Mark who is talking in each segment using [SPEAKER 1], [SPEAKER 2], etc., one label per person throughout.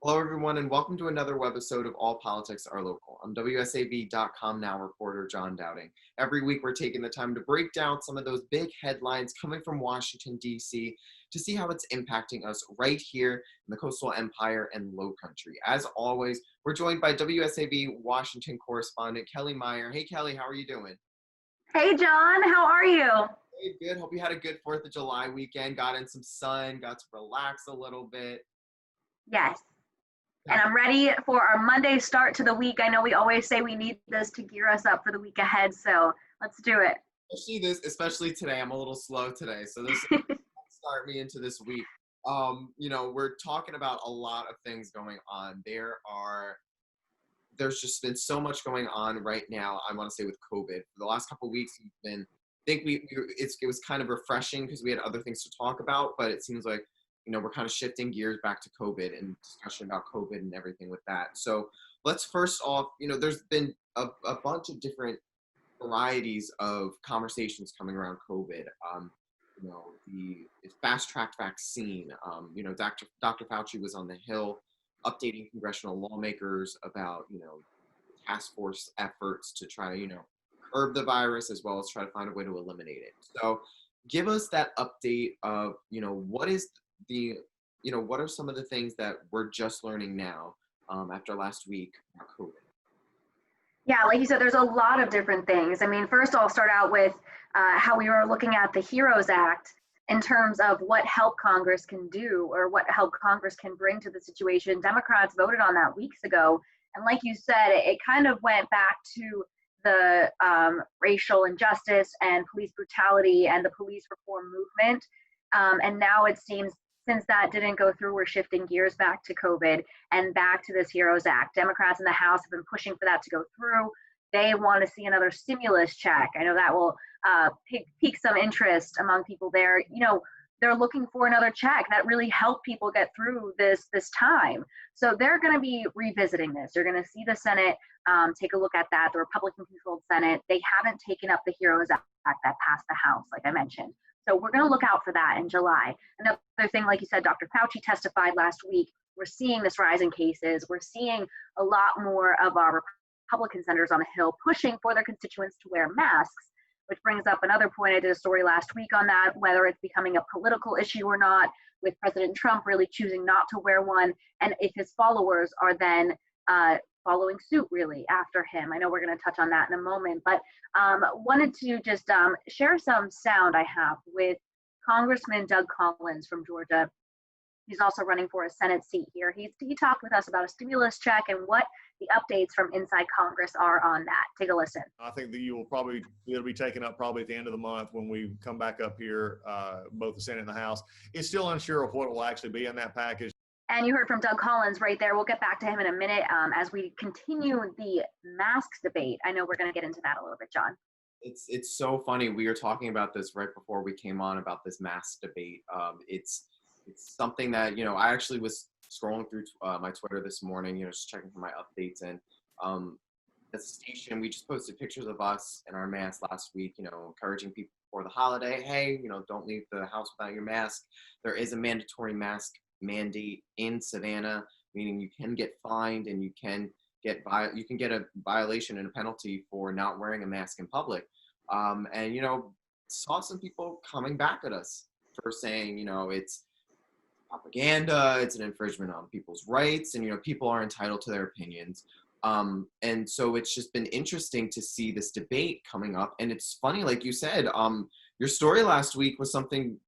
[SPEAKER 1] Hello, everyone, and welcome to another webisode of All Politics Are Local. I'm WSAV.com now reporter John Dowding. Every week, we're taking the time to break down some of those big headlines coming from Washington, D.C. to see how it's impacting us right here in the Coastal Empire and Low Country. As always, we're joined by WSAV Washington correspondent Kellie Meyer. Hey, Kellie, how are you doing?
[SPEAKER 2] Hey, John, how are you?
[SPEAKER 1] Hey, good. Hope you had a good 4th of July weekend, got in some sun, got to relax a little bit.
[SPEAKER 2] Yes. And I'm ready for our Monday start to the week. I know we always say we need this to gear us up for the week ahead, so let's do it.
[SPEAKER 1] Especially today. I'm a little slow today, so this will start me into this week. We're talking about a lot of things going on. There's just been so much going on right now. I want to say with COVID. For the last couple of weeks, it was kind of refreshing because we had other things to talk about, but it seems like we're kind of shifting gears back to COVID and discussion about COVID and everything with that. So let's first off, there's been a bunch of different varieties of conversations coming around COVID. The fast-tracked vaccine. Dr. Fauci was on the Hill updating congressional lawmakers about, task force efforts to try to, curb the virus as well as try to find a way to eliminate it. So give us that update of, what are some of the things that we're just learning now after last week about COVID?
[SPEAKER 2] Yeah, like you said, there's a lot of different things. I mean, first I'll start out with how we were looking at the HEROES Act in terms of what help Congress can do or what help Congress can bring to the situation. Democrats voted on that weeks ago. And like you said, it kind of went back to the racial injustice and police brutality and the police reform movement. And now it seems since that didn't go through, we're shifting gears back to COVID and back to this HEROES Act. Democrats in the House have been pushing for that to go through. They want to see another stimulus check. I know that will pique some interest among people there. They're looking for another check that really helped people get through this time. So they're going to be revisiting this. You're going to see the Senate take a look at that, the Republican-controlled Senate. They haven't taken up the HEROES Act that passed the House, like I mentioned. So we're going to look out for that in July. Another thing, like you said, Dr. Fauci testified last week. We're seeing this rise in cases. We're seeing a lot more of our Republican senators on the Hill pushing for their constituents to wear masks, which brings up another point. I did a story last week on that, whether it's becoming a political issue or not, with President Trump really choosing not to wear one, and if his followers are then following suit really after him. I know we're going to touch on that in a moment, but wanted to just share some sound I have with Congressman Doug Collins from Georgia. He's also running for a Senate seat here. He talked with us about a stimulus check and what the updates from inside Congress are on that. Take a listen.
[SPEAKER 3] I think that it'll be taken up probably at the end of the month when we come back up here, both the Senate and the House. It's still unsure of what will actually be in that package.
[SPEAKER 2] And you heard from Doug Collins right there. We'll get back to him in a minute as we continue the masks debate. I know we're going to get into that a little bit, John.
[SPEAKER 1] It's so funny. We were talking about this right before we came on about this mask debate. It's something that, I actually was scrolling through my Twitter this morning, just checking for my updates. And at the station, we just posted pictures of us in our masks last week, encouraging people before the holiday. Hey, don't leave the house without your mask. There is a mandatory mask mandate in Savannah, meaning you can get fined and you can get a violation and a penalty for not wearing a mask in public. Saw some people coming back at us for saying, it's propaganda, it's an infringement on people's rights, and people are entitled to their opinions. And so it's just been interesting to see this debate coming up. And it's funny, like you said, your story last week was something.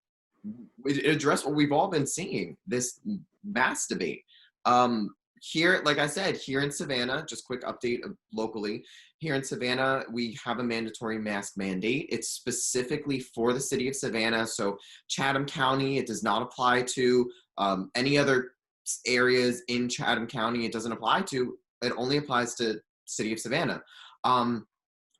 [SPEAKER 1] It addressed what we've all been seeing, this mask debate. Here, like I said, here in Savannah, just quick update locally, here in Savannah, we have a mandatory mask mandate. It's specifically for the city of Savannah. So Chatham County, it does not apply to any other areas in Chatham County. It doesn't apply to, it only applies to city of Savannah.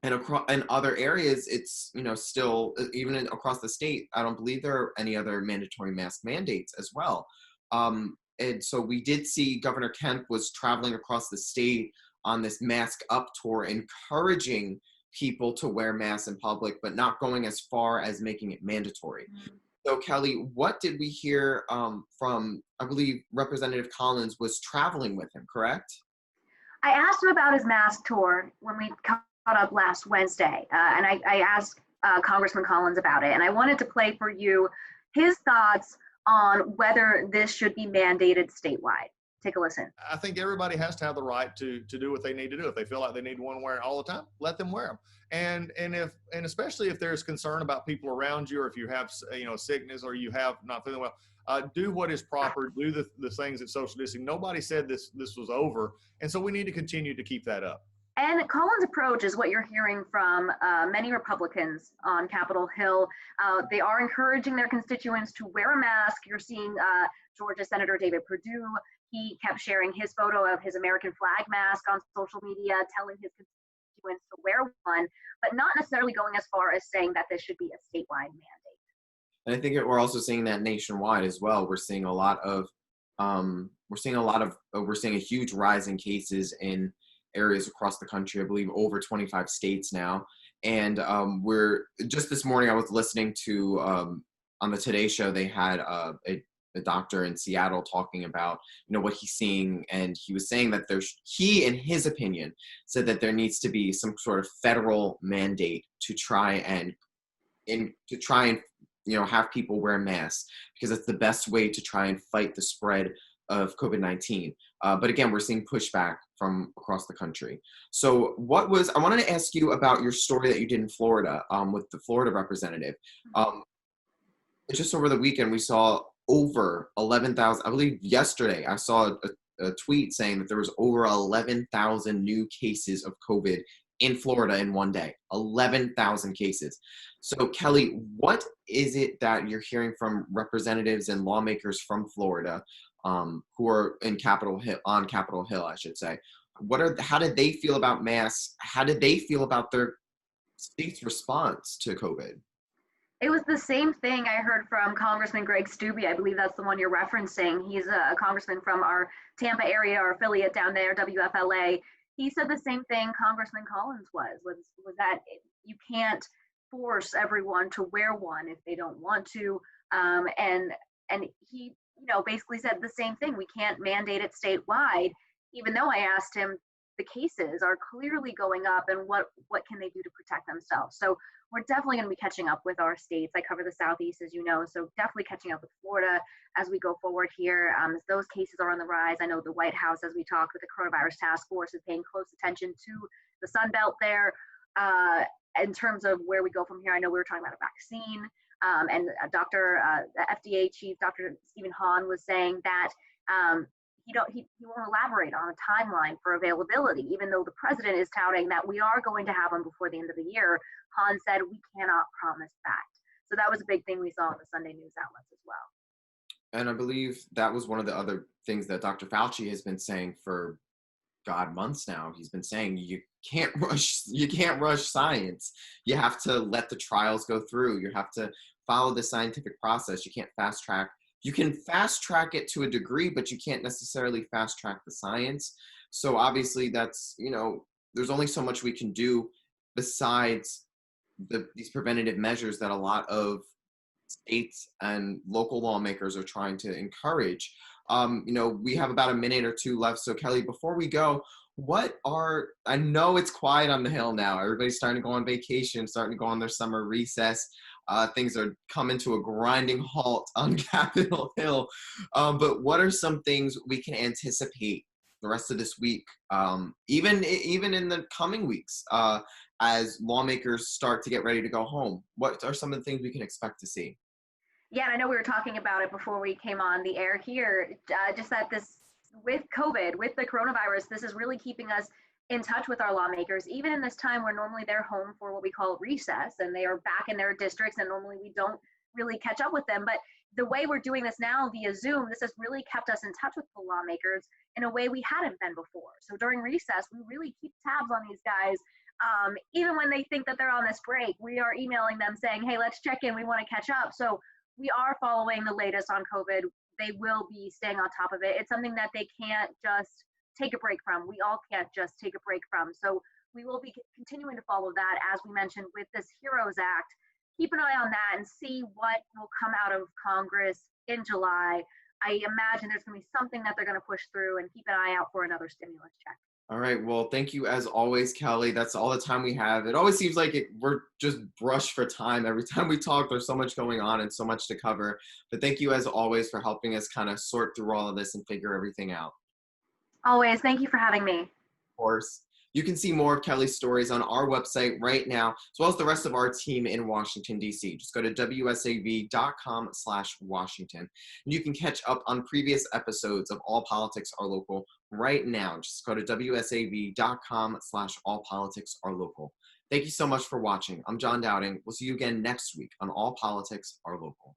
[SPEAKER 1] And in other areas, it's, still, even across the state, I don't believe there are any other mandatory mask mandates as well. And so we did see Governor Kemp was traveling across the state on this Mask Up tour, encouraging people to wear masks in public, but not going as far as making it mandatory. So Kelly, what did we hear from, I believe Representative Collins was traveling with him, correct?
[SPEAKER 2] I asked him about his mask tour when we caught up last Wednesday, and I asked Congressman Collins about it, and I wanted to play for you his thoughts on whether this should be mandated statewide. Take a listen.
[SPEAKER 3] I think everybody has to have the right to do what they need to do. If they feel like they need one wear all the time, let them wear them. And especially if there's concern about people around you, or if you have sickness, or you have not feeling well, do what is proper. Do the things at social distancing. Nobody said this was over, and so we need to continue to keep that up.
[SPEAKER 2] And Collins' approach is what you're hearing from many Republicans on Capitol Hill. They are encouraging their constituents to wear a mask. You're seeing Georgia Senator David Perdue. He kept sharing his photo of his American flag mask on social media, telling his constituents to wear one, but not necessarily going as far as saying that this should be a statewide mandate.
[SPEAKER 1] And I think we're also seeing that nationwide as well. We're seeing a huge rise in cases in areas across the country. I believe over 25 states now. And we're just this morning I was listening to on the Today Show. They had a doctor in Seattle talking about what he's seeing, and he was saying that he in his opinion said that there needs to be some sort of federal mandate to try and have people wear masks, because it's the best way to try and fight the spread of COVID-19. But again, we're seeing pushback from across the country. So I wanted to ask you about your story that you did in Florida with the Florida representative. Just over the weekend, we saw over 11,000, I believe yesterday, I saw a tweet saying that there was over 11,000 new cases of COVID in Florida in one day. 11,000 cases. So Kelly, what is it that you're hearing from representatives and lawmakers from Florida who are on Capitol Hill, I should say? How did they feel about masks? How did they feel about their state's response to COVID?
[SPEAKER 2] It was the same thing I heard from Congressman Greg Steube. I believe that's the one you're referencing. He's a congressman from our Tampa area, our affiliate down there, WFLA. He said the same thing Congressman Collins was that you can't force everyone to wear one if they don't want to. And he, basically said the same thing. We can't mandate it statewide, even though I asked him, the cases are clearly going up, and what can they do to protect themselves? So we're definitely going to be catching up with our states. I cover the Southeast, as you know, so definitely catching up with Florida as we go forward here. As those cases are on the rise, I know the White House, as we talked with the coronavirus task force, is paying close attention to the Sun Belt there. In terms of where we go from here, I know we were talking about a vaccine, and the FDA chief, Dr. Stephen Hahn, was saying that he won't elaborate on a timeline for availability, even though the president is touting that we are going to have them before the end of the year. Hahn said we cannot promise that. So that was a big thing we saw in the Sunday news outlets as well.
[SPEAKER 1] And I believe that was one of the other things that Dr. Fauci has been saying for months now. He's been saying you can't rush science. You have to let the trials go through. You have to follow the scientific process. You can't fast track. You can fast track it to a degree, but you can't necessarily fast track the science. So obviously that's, there's only so much we can do besides these preventative measures that a lot of states and local lawmakers are trying to encourage. We have about a minute or two left. So Kelly, before we go, I know it's quiet on the Hill now. Everybody's starting to go on vacation, starting to go on their summer recess. Things are coming to a grinding halt on Capitol Hill. But what are some things we can anticipate the rest of this week, even in the coming weeks, as lawmakers start to get ready to go home? What are some of the things we can expect to see?
[SPEAKER 2] Yeah, and I know we were talking about it before we came on the air here, just that this, with COVID, with the coronavirus, this is really keeping us in touch with our lawmakers, even in this time where normally they're home for what we call recess, and they are back in their districts, and normally we don't really catch up with them. But the way we're doing this now via Zoom, this has really kept us in touch with the lawmakers in a way we hadn't been before. So during recess, we really keep tabs on these guys. Even when they think that they're on this break, we are emailing them saying, hey, let's check in, we want to catch up. So we are following the latest on COVID. They will be staying on top of it. It's something that they can't just take a break from. We all can't just take a break from. So we will be continuing to follow that, as we mentioned, with this HEROES Act, keep an eye on that and see what will come out of Congress in July. I imagine there's going to be something that they're going to push through, and keep an eye out for another stimulus check.
[SPEAKER 1] All right. Well, thank you as always, Kelly. That's all the time we have. It always seems like we're just brushed for time. Every time we talk, there's so much going on and so much to cover. But thank you as always for helping us kind of sort through all of this and figure everything out.
[SPEAKER 2] Always. Thank you for having me.
[SPEAKER 1] Of course. You can see more of Kelly's stories on our website right now, as well as the rest of our team in Washington, D.C. Just go to wsav.com/Washington. And you can catch up on previous episodes of All Politics Are Local right now. Just go to wsav.com/All Politics Are Local. Thank you so much for watching. I'm John Dowding. We'll see you again next week on All Politics Are Local.